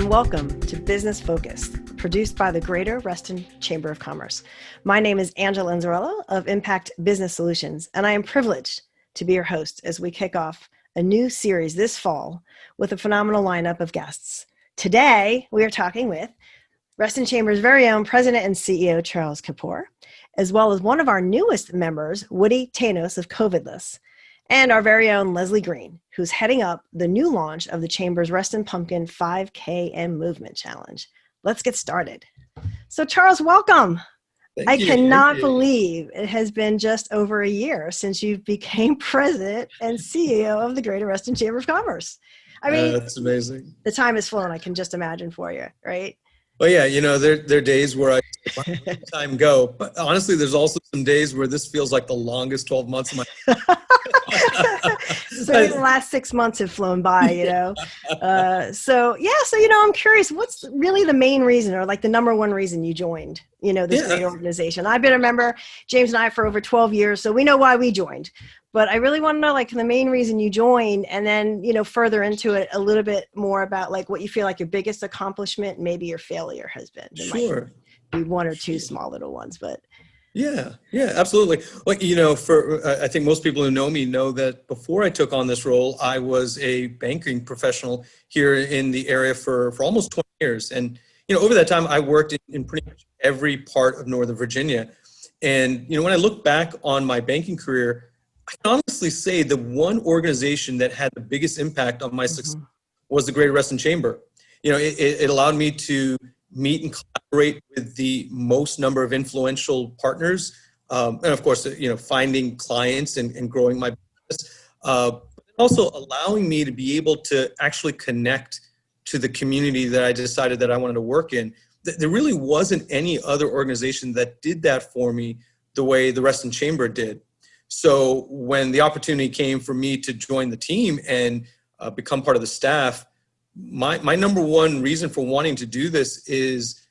and welcome to Business Focused, produced by the Greater Reston Chamber of Commerce. My name is Angela Inzerillo of Impact Business Solutions, and I am privileged to be your host as we kick off a new series this fall with a phenomenal lineup of guests. Today, we are talking with Reston Chamber's very own President and CEO, Charles Kapur, as well as one of our newest members, Woody Tanos of Covidless, and our very own Leslie Green, who's heading up the new launch of the Chamber's Reston Pumpkin 5K and Movement Challenge. Let's get started. So Charles, welcome. I cannot believe it has been just over a year since you became President and CEO of the Greater Reston Chamber of Commerce. I mean, that's amazing. The time has flown, I can just imagine for you, right? Well, yeah, there are days where I let time go, but honestly, there's also some days where this feels like the longest 12 months of my life. So the last 6 months have flown by, you know. So I'm curious, what's really the main reason, or like the number one reason you joined, this great organization? I've been a member, James and I, for over 12 years, so we know why we joined. But I really want to know, like, the main reason you joined, and then, further into it a little bit more about, like, what you feel like your biggest accomplishment, and maybe your failure has been. There Sure. might be one or two small little ones, but. Yeah, absolutely. Well, I think most people who know me know that before I took on this role, I was a banking professional here in the area for almost 20 years. And, over that time, I worked in pretty much every part of Northern Virginia. And, when I look back on my banking career, I can honestly say the one organization that had the biggest impact on my success was the Greater Reston Chamber. It allowed me to meet and collaborate with the most number of influential partners, and of course, finding clients and growing my business, but also allowing me to be able to actually connect to the community that I decided that I wanted to work in. There really wasn't any other organization that did that for me the way the Reston Chamber did. So when the opportunity came for me to join the team and become part of the staff, my number one reason for wanting to do this is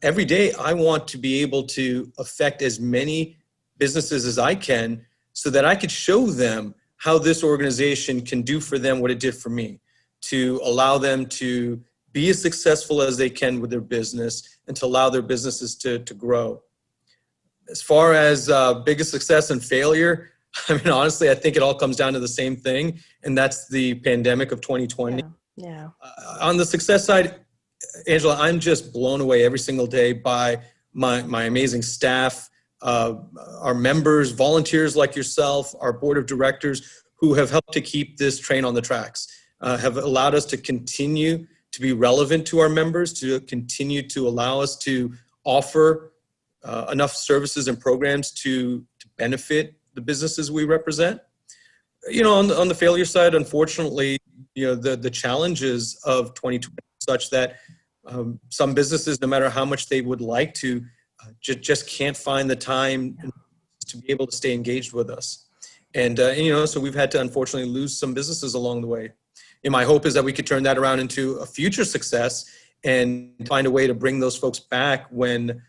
every day I want to be able to affect as many businesses as I can so that I could show them how this organization can do for them what it did for me, to allow them to be as successful as they can with their business and to allow their businesses to grow. As far as biggest success and failure, honestly, I think it all comes down to the same thing, and that's the pandemic of 2020. Yeah. On the success side, Angela, I'm just blown away every single day by my amazing staff, our members, volunteers like yourself, our board of directors who have helped to keep this train on the tracks, have allowed us to continue to be relevant to our members, to continue to allow us to offer enough services and programs to benefit the businesses we represent. On the failure side, unfortunately, the challenges of 2020 such that some businesses, no matter how much they would like to, just can't find the time to be able to stay engaged with us. And so we've had to unfortunately lose some businesses along the way. And my hope is that we could turn that around into a future success and find a way to bring those folks back when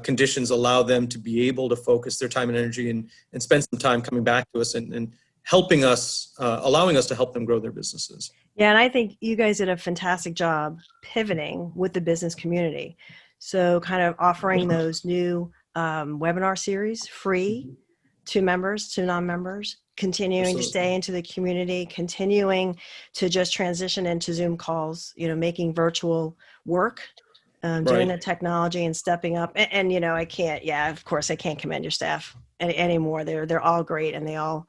conditions allow them to be able to focus their time and energy and spend some time coming back to us and helping us, allowing us to help them grow their businesses. Yeah, and I think you guys did a fantastic job pivoting with the business community. So kind of offering those new webinar series free to members, to non-members, continuing Absolutely. To stay into the community, continuing to just transition into Zoom calls, making virtual work, doing the technology and stepping up. And I can't, of course, I can't commend your staff anymore. They're all great, and they all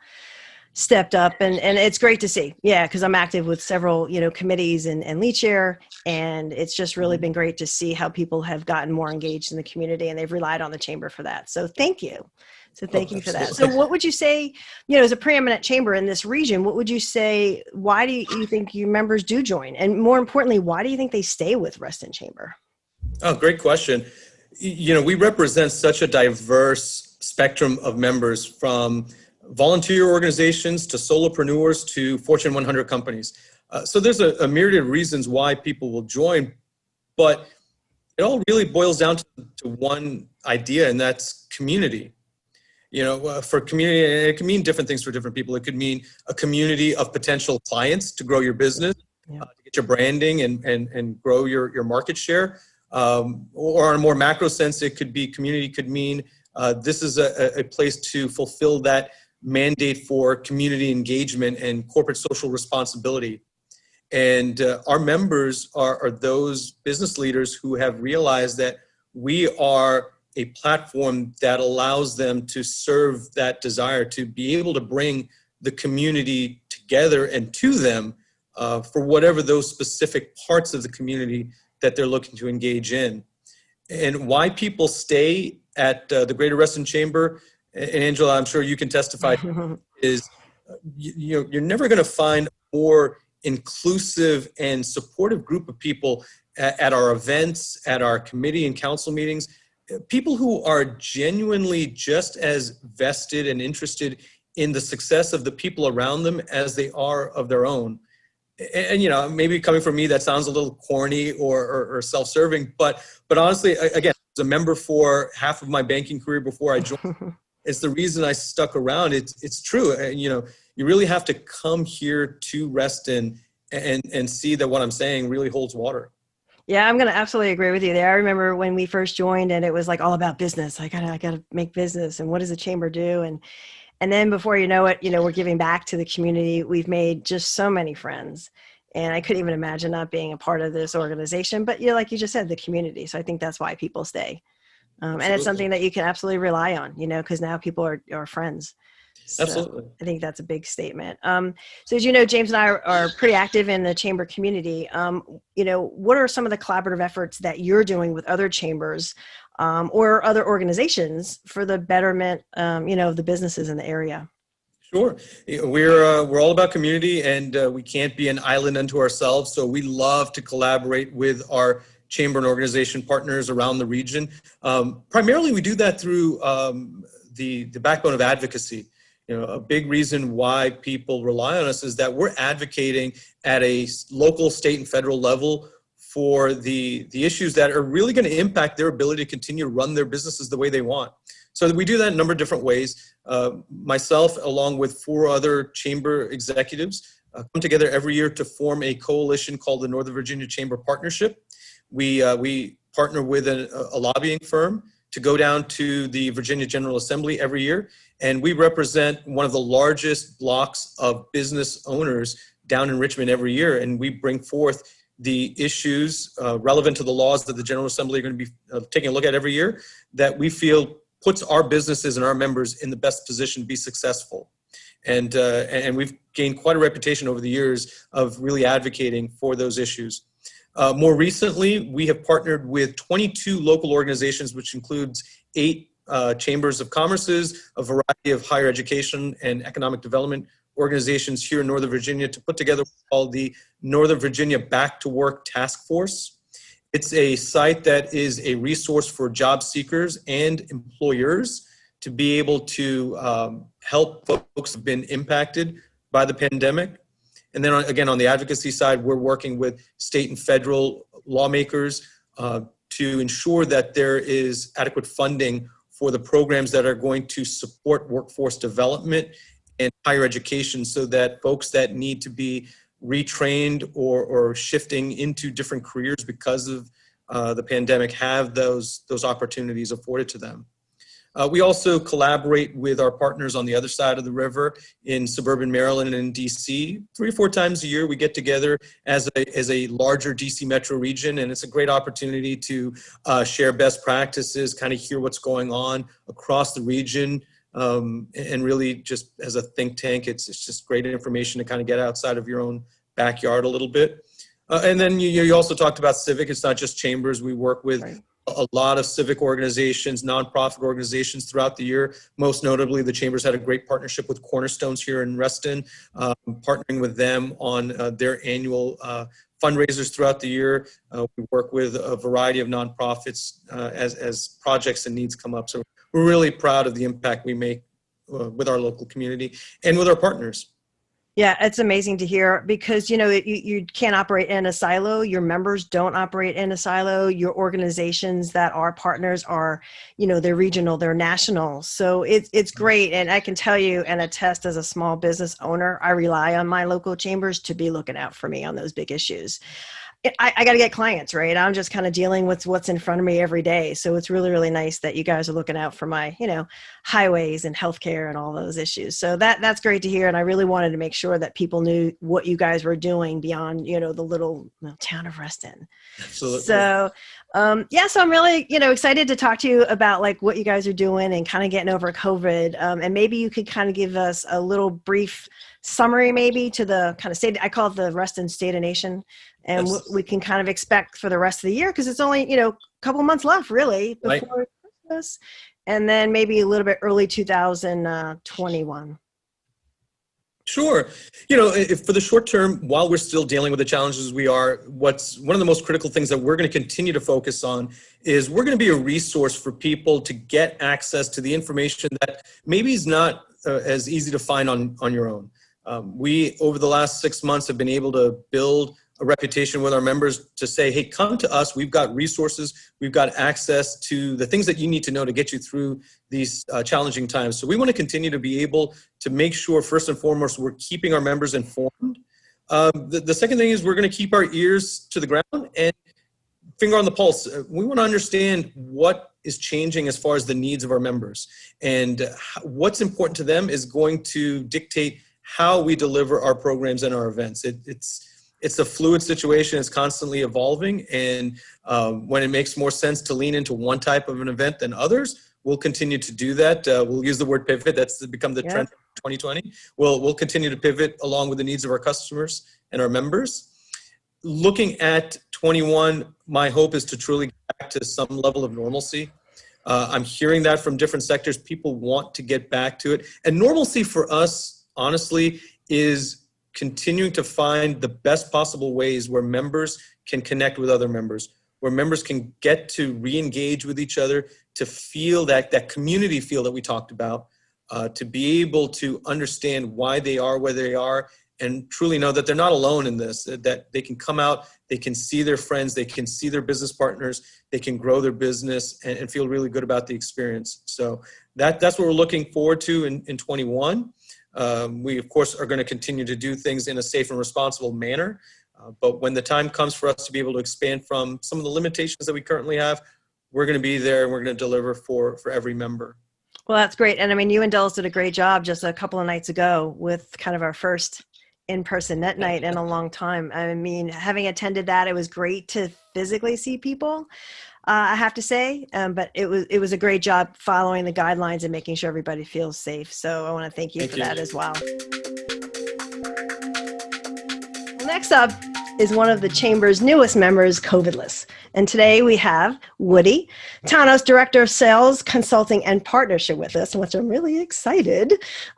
stepped up, and it's great to see. Yeah, because I'm active with several, committees and lead share, and it's just really been great to see how people have gotten more engaged in the community, and they've relied on the chamber for that. So thank you. So thank you for that. So what would you say, as a preeminent chamber in this region, what would you say, why do you think your members do join? And more importantly, why do you think they stay with Reston Chamber? Oh, great question. We represent such a diverse spectrum of members, from volunteer organizations to solopreneurs to Fortune 100 companies. So there's a myriad of reasons why people will join, but it all really boils down to one idea, and that's community. For community, it can mean different things for different people. It could mean a community of potential clients to grow your business. Yeah. to get your branding and grow your market share. Or in a more macro sense, it could be community, could mean this is a place to fulfill that mandate for community engagement and corporate social responsibility. And our members are those business leaders who have realized that we are a platform that allows them to serve that desire to be able to bring the community together and to them for whatever those specific parts of the community that they're looking to engage in. And why people stay at the Greater Reston Chamber, and Angela, I'm sure you can testify, is you're never going to find a more inclusive and supportive group of people at our events, at our committee and council meetings, people who are genuinely just as vested and interested in the success of the people around them as they are of their own. And maybe coming from me, that sounds a little corny or self-serving, but honestly, again, I was a member for half of my banking career before I joined. It's the reason I stuck around. It's true. You really have to come here to Reston and see that what I'm saying really holds water. Yeah, I'm going to absolutely agree with you there. I remember when we first joined and it was like all about business. I gotta make business, and what does the chamber do? And then before you know it, we're giving back to the community. We've made just so many friends, and I couldn't even imagine not being a part of this organization. But like you just said, the community. So I think that's why people stay. And it's something that you can absolutely rely on, because now people are friends. So Absolutely. I think that's a big statement. So as you know, James and I are pretty active in the chamber community. What are some of the collaborative efforts that you're doing with other chambers or other organizations for the betterment, of the businesses in the area? Sure. We're all about community, and we can't be an island unto ourselves. So we love to collaborate with our chamber and organization partners around the region. Primarily, we do that through the backbone of advocacy. A big reason why people rely on us is that we're advocating at a local, state, and federal level for the issues that are really going to impact their ability to continue to run their businesses the way they want. So we do that in a number of different ways. Myself, along with 4 other chamber executives, come together every year to form a coalition called the Northern Virginia Chamber Partnership. We partner with a lobbying firm to go down to the Virginia General Assembly every year, and we represent one of the largest blocks of business owners down in Richmond every year, and we bring forth the issues relevant to the laws that the General Assembly are going to be taking a look at every year that we feel puts our businesses and our members in the best position to be successful. And we've gained quite a reputation over the years of really advocating for those issues. More recently, we have partnered with 22 local organizations, which includes 8 chambers of commerces, a variety of higher education and economic development organizations here in Northern Virginia, to put together what's called the Northern Virginia Back to Work Task Force. It's a site that is a resource for job seekers and employers to be able to help folks who've been impacted by the pandemic. And then again, on the advocacy side, we're working with state and federal lawmakers to ensure that there is adequate funding for the programs that are going to support workforce development and higher education, so that folks that need to be retrained or shifting into different careers because of the pandemic have those opportunities afforded to them. We also collaborate with our partners on the other side of the river in suburban Maryland and DC. 3 or 4 times a year, we get together as a larger DC metro region, and it's a great opportunity to share best practices, kind of hear what's going on across the region, and really just as a think tank, it's just great information to kind of get outside of your own backyard a little bit. And then you also talked about civic. It's not just chambers. We work with a lot of civic organizations, nonprofit organizations throughout the year. Most notably, the Chambers had a great partnership with Cornerstones here in Reston, partnering with them on their annual fundraisers throughout the year. We work with a variety of nonprofits as projects and needs come up. So we're really proud of the impact we make with our local community and with our partners. Yeah, it's amazing to hear because, you can't operate in a silo. Your members don't operate in a silo. Your organizations that are partners are, they're regional, they're national. So it's great. And I can tell you and attest as a small business owner, I rely on my local chambers to be looking out for me on those big issues. I got to get clients, right? I'm just kind of dealing with what's in front of me every day. So it's really, really nice that you guys are looking out for my, highways and healthcare and all those issues. So that's great to hear. And I really wanted to make sure that people knew what you guys were doing beyond, the little town of Reston. Absolutely. So, so I'm really, excited to talk to you about like what you guys are doing and kind of getting over COVID. And maybe you could kind of give us a little brief summary maybe to the kind of state, I call it the Reston State of Nation, and what we can kind of expect for the rest of the year, because it's only, a couple months left really before Christmas, and then maybe a little bit early 2021. Sure. If for the short term, while we're still dealing with the challenges we are, what's one of the most critical things that we're going to continue to focus on is we're going to be a resource for people to get access to the information that maybe is not as easy to find on your own. We, over the last 6 months, have been able to build a reputation with our members to say, hey, come to us. We've got resources. We've got access to the things that you need to know to get you through these challenging times. So we want to continue to be able to make sure, first and foremost, we're keeping our members informed. The second thing is we're going to keep our ears to the ground and finger on the pulse. We want to understand what is changing as far as the needs of our members. And what's important to them is going to dictate how we deliver our programs and our events. It's a fluid situation. It's constantly evolving. And when it makes more sense to lean into one type of an event than others, we'll continue to do that. We'll use the word pivot. That's become the trend of 2020. We'll continue to pivot along with the needs of our customers and our members. Looking at 21, my hope is to truly get back to some level of normalcy. I'm hearing that from different sectors. People want to get back to it. And normalcy for us, honestly, is continuing to find the best possible ways where members can connect with other members, where members can get to re-engage with each other, to feel that community feel that we talked about, to be able to understand why they are where they are, and truly know that they're not alone in this, that they can come out, they can see their friends, they can see their business partners, they can grow their business and feel really good about the experience. So that's what we're looking forward to in 21. We, of course, are going to continue to do things in a safe and responsible manner. But when the time comes for us to be able to expand from some of the limitations that we currently have, we're going to be there and we're going to deliver for every member. Well, that's great. And I mean, you and Dulles did a great job just a couple of nights ago with kind of our first in-person net night in a long time. I mean, having attended that, it was great to physically see people. I have to say, but it was a great job following the guidelines and making sure everybody feels safe. So I want to thank you for that as well. Next up is one of the Chamber's newest members, Covidless. And today we have Woody Tanos, Director of Sales, Consulting, and Partnership with us, which I'm really excited.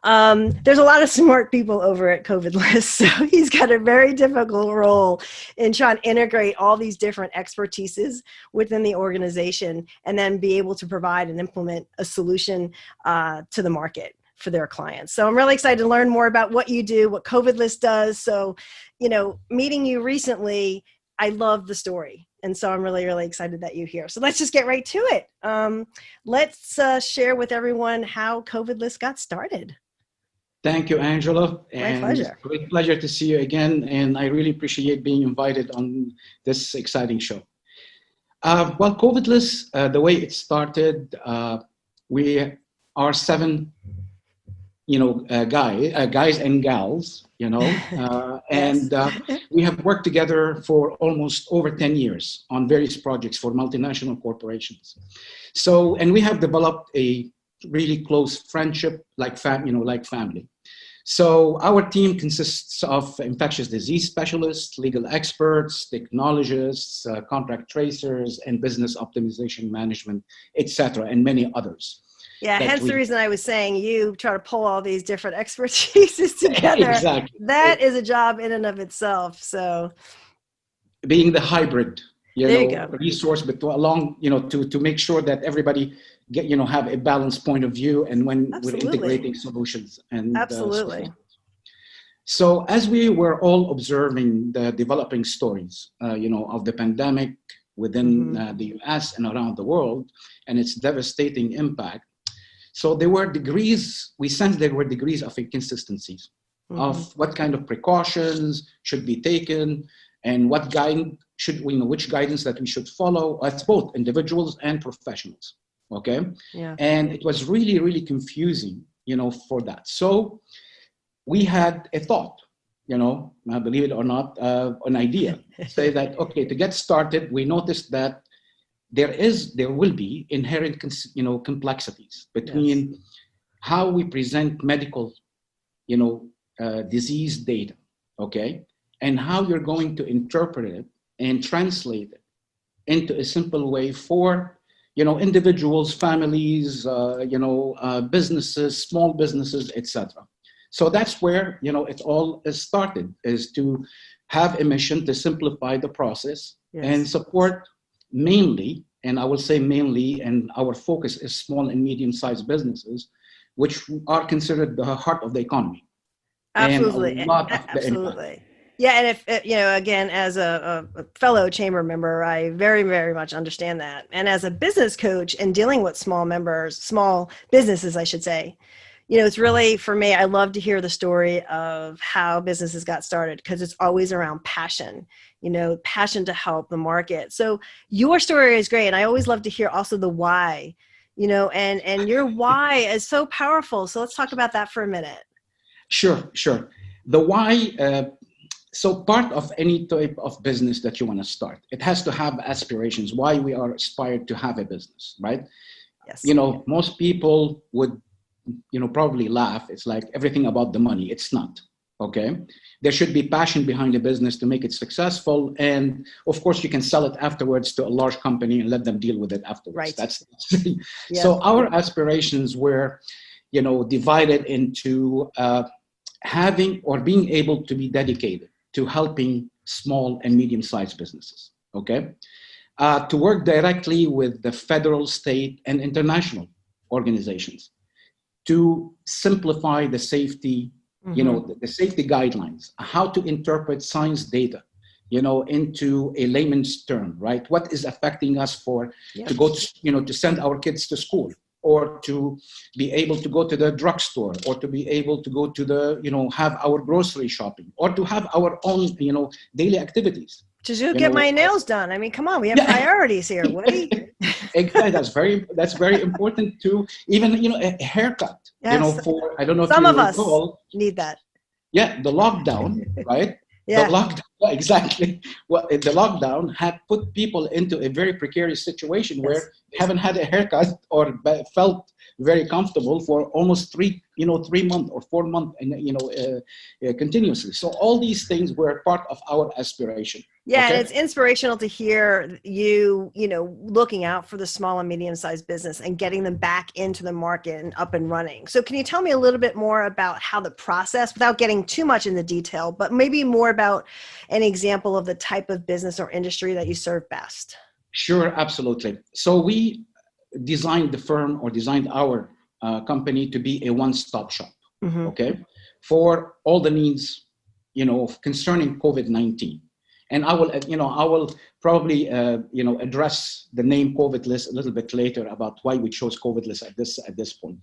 There's a lot of smart people over at Covidless, so he's got a very difficult role in trying to integrate all these different expertises within the organization and then be able to provide and implement a solution to the market for their clients. So I'm really excited to learn more about what you do, what Covidless does. So, meeting you recently, I love the story. And so I'm really, really excited that you're here. So let's just get right to it. Let's share with everyone how Covidless got started. Thank you, Angela. My pleasure. It's a great pleasure to see you again. And I really appreciate being invited on this exciting show. Well, Covidless, the way it started, we are 7 guys and gals, and we have worked together for almost over 10 years on various projects for multinational corporations. So, and we have developed a really close friendship, like family. So our team consists of infectious disease specialists, legal experts, technologists, contract tracers, and business optimization management, etc., and many others. Yeah, hence the reason I was saying you try to pull all these different expertises together. Exactly. That is a job in and of itself. So being the hybrid, resource, but to make sure that everybody have a balanced point of view and when we're integrating solutions. And absolutely. So as we were all observing the developing stories, of the pandemic within the US and around the world and its devastating impact, so there were degrees, we sensed there were degrees of inconsistencies of what kind of precautions should be taken and what which guidance that we should follow as both individuals and professionals. Okay. Yeah. And it was really, really confusing, for that. So we had a thought, believe it or not, an idea, say that, okay, to get started, we noticed that there will be inherent, complexities between how we present medical, disease data, okay, and how you're going to interpret it and translate it into a simple way for, individuals, families, businesses, small businesses, etc. So that's where, it all started, is to have a mission to simplify the process and support mainly, and I will say mainly, and our focus is small and medium-sized businesses, which are considered the heart of the economy. Absolutely. And a lot of the Absolutely. impact. Yeah. And if, again, as a fellow chamber member, I very, very much understand that. And as a business coach and dealing with small businesses, I should say, it's really, for me, I love to hear the story of how businesses got started, because it's always around passion, passion to help the market. So your story is great. And I always love to hear also the why, and your why is so powerful. So let's talk about that for a minute. Sure. The why, so part of any type of business that you want to start, it has to have aspirations, why we are aspired to have a business, right? Yes. Most people would, probably laugh. It's like everything about the money. It's not, okay? There should be passion behind the business to make it successful. And of course, you can sell it afterwards to a large company and let them deal with it afterwards. Right. That's So our aspirations were, divided into having or being able to be dedicated to helping small and medium-sized businesses, okay? To work directly with the federal, state, and international organizations to simplify the safety, the safety guidelines, how to interpret science data, into a layman's term, right? What is affecting us to go to, to send our kids to school, or to be able to go to the drugstore, or to be able to go to the, have our grocery shopping, or to have our own, daily activities. To get my nails done. I mean, come on, we have priorities here, Woody. Exactly, that's very important too. Even, a haircut, for, I don't know if some you of recall, us need that. Yeah, the lockdown, right? Yeah. The lockdown, exactly. Well, the lockdown had put people into a very precarious situation where they haven't had a haircut or felt very comfortable for almost 3 months or 4 months, and continuously. So all these things were part of our aspiration. Yeah, okay? and it's inspirational to hear you, looking out for the small and medium-sized business and getting them back into the market and up and running. So can you tell me a little bit more about how the process, without getting too much in the detail, but maybe more about an example of the type of business or industry that you serve best? Sure, absolutely. So we designed our company to be a one-stop shop, okay, for all the needs, concerning COVID-19. And I will probably, address the name Covidless a little bit later about why we chose Covidless at this point.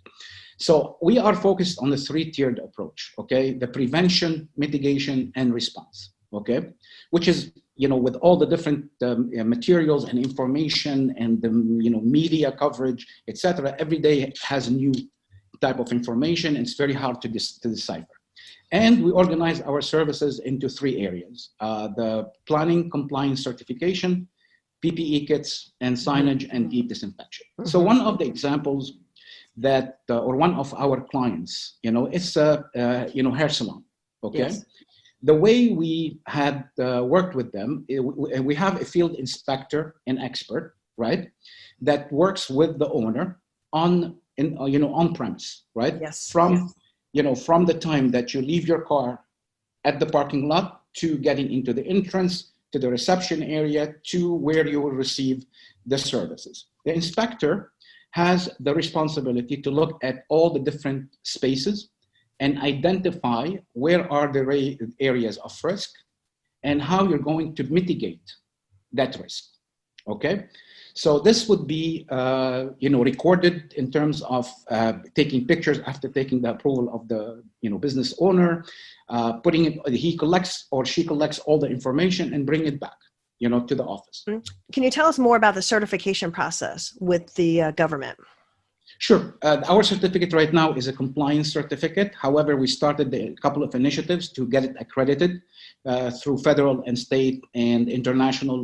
So we are focused on the 3-tiered approach, okay? The prevention, mitigation, and response, okay? Which is, with all the different materials and information and the, media coverage, etc. Every day has a new type of information, and it's very hard to decipher. And we organize our services into 3 areas: the planning, compliance, certification, PPE kits, and signage and deep disinfection. So one of the examples that, or one of our clients, it's a, hair salon, okay? Yes. The way we had worked with them, we have a field inspector and expert, right? That works with the owner on premise, right? Yes. From the time that you leave your car at the parking lot to getting into the entrance, to the reception area, to where you will receive the services. The inspector has the responsibility to look at all the different spaces and identify where are the areas of risk and how you're going to mitigate that risk. Okay, so this would be recorded in terms of taking pictures after taking the approval of the business owner, putting it. He collects or she collects all the information and bring it back to the office. Can you tell us more about the certification process with the government? Sure. Our certificate right now is a compliance certificate. However, we started a couple of initiatives to get it accredited through federal and state and international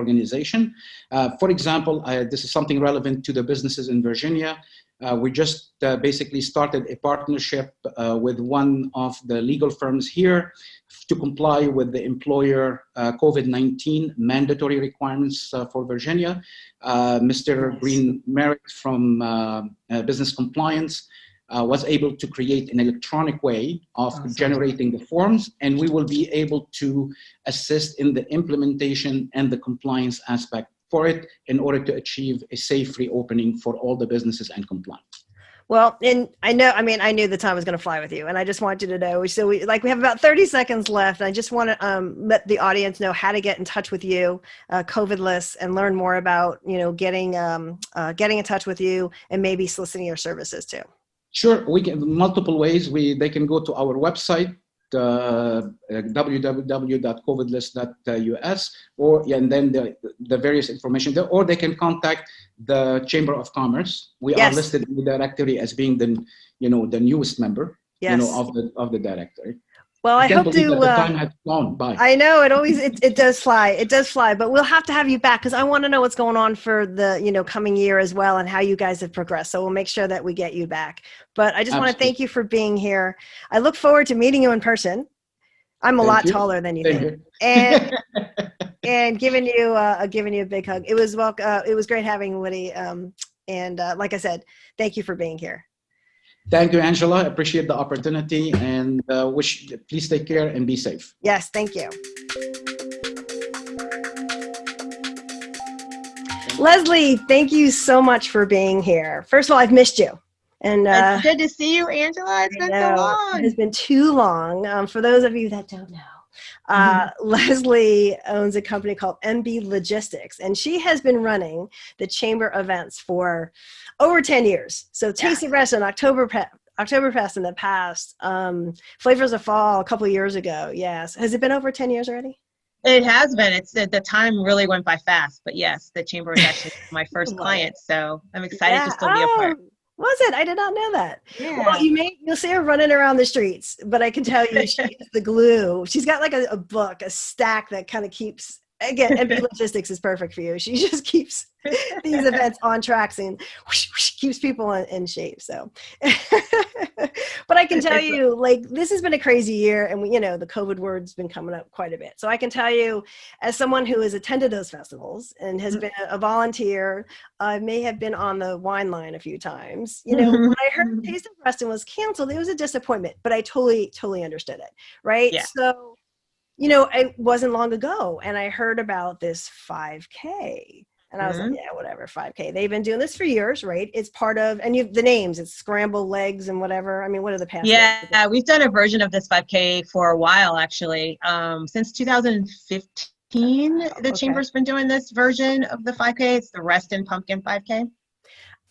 organization. For example, this is something relevant to the businesses in Virginia. We just basically started a partnership with one of the legal firms here to comply with the employer COVID-19 mandatory requirements for Virginia. Mr. Nice. Green Merritt from Business Compliance was able to create an electronic way of generating the forms, and we will be able to assist in the implementation and the compliance aspect for it in order to achieve a safe reopening for all the businesses and compliance. Well, and I knew the time was going to fly with you, and I just want you to know. So we have about 30 seconds left. And I just want to let the audience know how to get in touch with you, Covidless, and learn more about getting in touch with you and maybe soliciting your services too. Sure, we can multiple ways. They can go to our website, www.covidless.us, and then the various information there, or they can contact the Chamber of Commerce. We are listed in the directory as being the newest member of the directory. Well, I hope to. The time has flown by. I know it does fly. It does fly, but we'll have to have you back because I want to know what's going on for the coming year as well and how you guys have progressed. So we'll make sure that we get you back. But I just want to thank you for being here. I look forward to meeting you in person. I'm a lot taller than you think, and giving you a big hug. It was great having you, Woody. And like I said, thank you for being here. Thank you, Angela. I appreciate the opportunity and please take care and be safe. Yes, thank you. Leslie, thank you so much for being here. First of all, I've missed you. And it's good to see you, Angela. It's been so long. It has been too long. For those of you that don't know, Leslie owns a company called MB Logistics, and she has been running the chamber events for over 10 years. So Tasty Reston, Oktoberfest in the past, Flavors of Fall a couple of years ago. Yes. Has it been over 10 years already? It has been. The time really went by fast, but yes, the chamber was actually my first client. So I'm excited to still be a part. Was it? I did not know that. Yeah. Well, you'll see her running around the streets, but I can tell you she's the glue. She's got like a book, a stack that kind of keeps, again, MB Logistics is perfect for you. She just keeps these events on tracks and keeps people in shape. So, but I can tell you, like, this has been a crazy year, and the COVID word's been coming up quite a bit. So I can tell you, as someone who has attended those festivals and has been a volunteer, I may have been on the wine line a few times. When I heard Taste of Reston was canceled, it was a disappointment, but I totally understood it. Right. Yeah. So, it wasn't long ago, and I heard about this 5K. And I was like, yeah, whatever, 5K. They've been doing this for years, right? It's part of, and the names, it's Scramble Legs and whatever. I mean, what are the past? Yeah, we've done a version of this 5K for a while, actually. Since 2015, the Chamber's been doing this version of the 5K. It's the Reston Pumpkin 5K.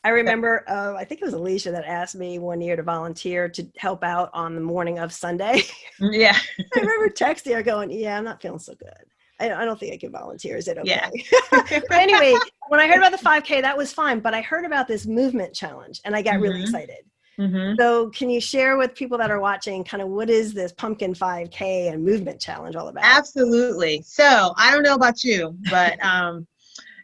I remember, I think it was Alicia that asked me one year to volunteer to help out on the morning of Sunday. Yeah. I remember texting her going, yeah, I'm not feeling so good. I don't think I can volunteer. Is it okay? Yeah. But anyway, when I heard about the 5K, that was fine. But I heard about this movement challenge, and I got really excited. So can you share with people that are watching kind of what is this Pumpkin 5K and movement challenge all about? Absolutely. So I don't know about you, but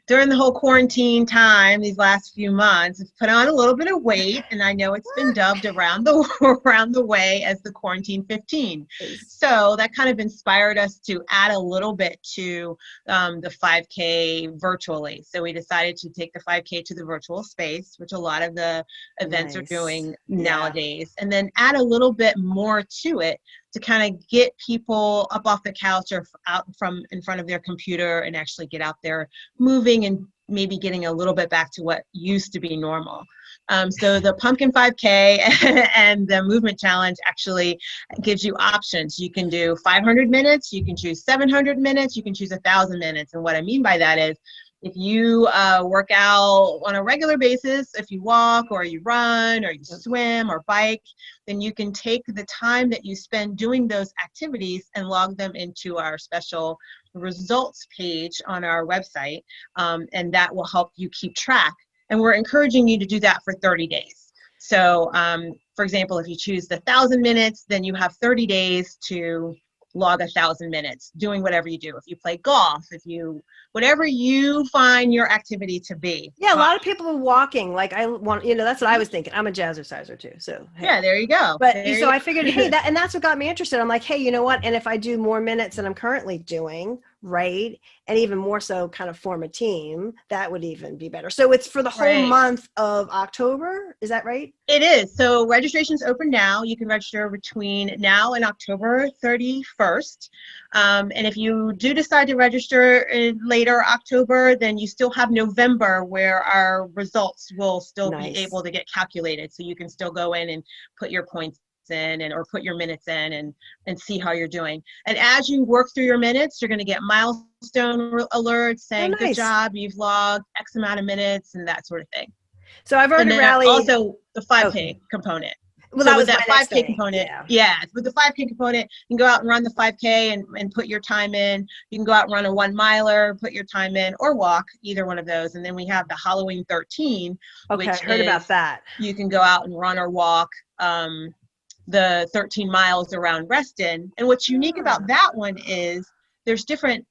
during the whole quarantine time, these last few months, I've put on a little bit of weight, and I know it's been dubbed around the way as the Quarantine 15. So that kind of inspired us to add a little bit to the 5K virtually. So we decided to take the 5K to the virtual space, which a lot of the events are doing nowadays, and then add a little bit more to it to kind of get people up off the couch or out from in front of their computer and actually get out there moving and maybe getting a little bit back to what used to be normal. So the Pumpkin 5K and the Movement Challenge actually gives you options. You can do 500 minutes, you can choose 700 minutes, you can choose 1,000 minutes. And what I mean by that is, if you work out on a regular basis, if you walk or you run or you swim or bike, then you can take the time that you spend doing those activities and log them into our special results page on our website, and that will help you keep track. And we're encouraging you to do that for 30 days. So, for example, if you choose the 1,000 minutes, then you have 30 days to log 1,000 minutes doing whatever you do. If you play golf, whatever you find your activity to be. Yeah, a lot of people are walking. Like I want, that's what I was thinking. I'm a jazzerciser too. So hey. Yeah, there you go. But so I figured, hey, that's what got me interested. I'm like, hey, you know what? And if I do more minutes than I'm currently doing, right, and even more so kind of form a team, that would even be better. So it's for the whole month of October. Is that right? It is. So registration's open now. You can register between now and October 31st. And if you do decide to register in later October, then you still have November where our results will still be able to get calculated. So you can still go in and put your points in or put your minutes in and see how you're doing. And as you work through your minutes, you're going to get milestone alerts saying, good job, you've logged X amount of minutes and that sort of thing. So I've already rallied. Also the 5K component. Well, so that was with that 5K component, with the 5K component, you can go out and run the 5K and put your time in. You can go out and run a 1 miler, put your time in, or walk, either one of those. And then we have the Halloween 13, which I heard about that. You can go out and run or walk the 13 miles around Reston. And what's unique about that one is there's different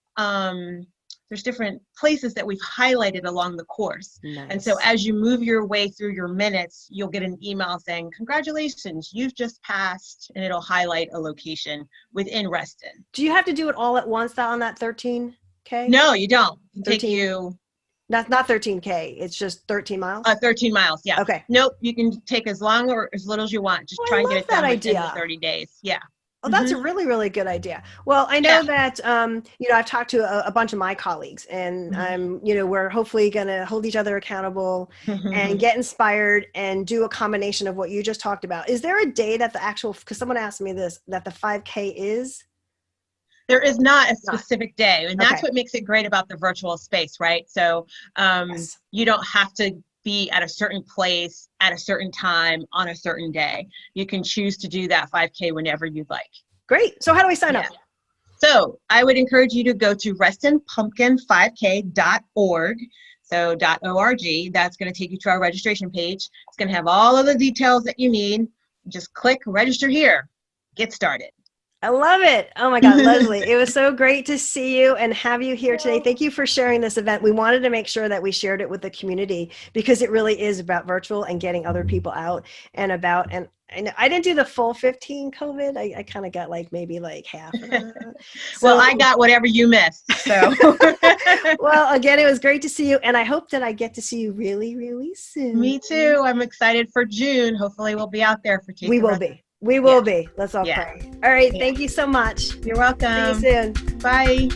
places that we've highlighted along the course. And so as you move your way through your minutes, you'll get an email saying, congratulations, you've just passed, and it'll highlight a location within Reston. Do you have to do it all at once on that 13K? No, you don't. It can take you... Not 13K, it's just 13 miles? 13 miles, yeah. Okay. Nope, you can take as long or as little as you want. Just try and get it done within the 30 days. Yeah. Oh, that's a really, really good idea. Well, I know that, I've talked to a bunch of my colleagues and we're hopefully going to hold each other accountable and get inspired and do a combination of what you just talked about. Is there a day that because someone asked me this, that the 5K is? There is not a specific day. And that's what makes it great about the virtual space, right? So you don't have to be at a certain place at a certain time on a certain day. You can choose to do that 5K whenever you'd like. Great. So how do we sign up? So I would encourage you to go to restonpumpkin5k.org. So .org. That's going to take you to our registration page. It's going to have all of the details that you need. Just click register here. Get started. I love it. Oh my God, Leslie, it was so great to see you and have you here today. Thank you for sharing this event. We wanted to make sure that we shared it with the community because it really is about virtual and getting other people out and about, and I didn't do the full 15 COVID. I kind of got maybe half of that. Well, I got whatever you missed. So, well, again, it was great to see you. And I hope that I get to see you really, really soon. Me too. I'm excited for June. Hopefully we'll be out there for Tuesday. We will be. We will be. Let's all pray. All right. Thank you so much. You're welcome. See you soon. Bye.